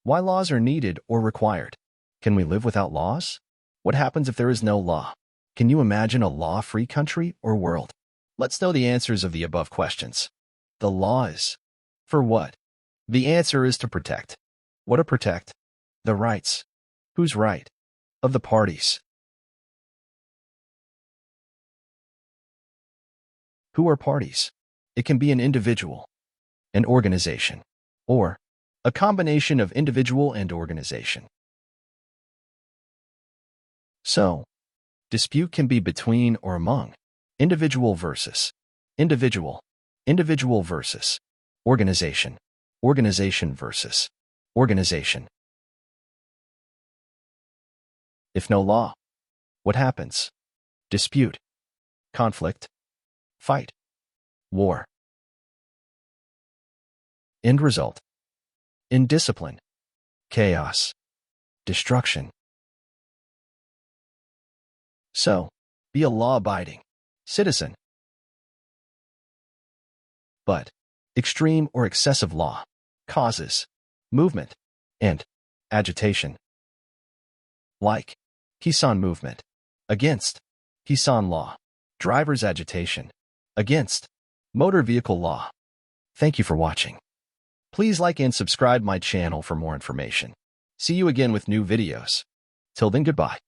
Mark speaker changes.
Speaker 1: Why laws are needed or required. Can we live without laws? What happens if there is no law? Can you imagine a law-free country or world? Let's know the answers of the above questions. The law is for what? The answer is to protect. What to protect? The rights. Whose right? Of the parties. Who are parties? It can be an individual, an organization, or a combination of individual and organization. So, dispute can be between or among individual versus individual, individual versus organization, organization versus organization. If no law, what happens? Dispute, conflict, fight, war. End result: indiscipline, chaos, destruction. So, be a law-abiding citizen. But extreme or excessive law causes movement and agitation. Like Kisan movement against Kisan law, drivers' agitation against motor vehicle law. Thank you for watching. Please like and subscribe my channel for more information. See you again with new videos. Till then, goodbye.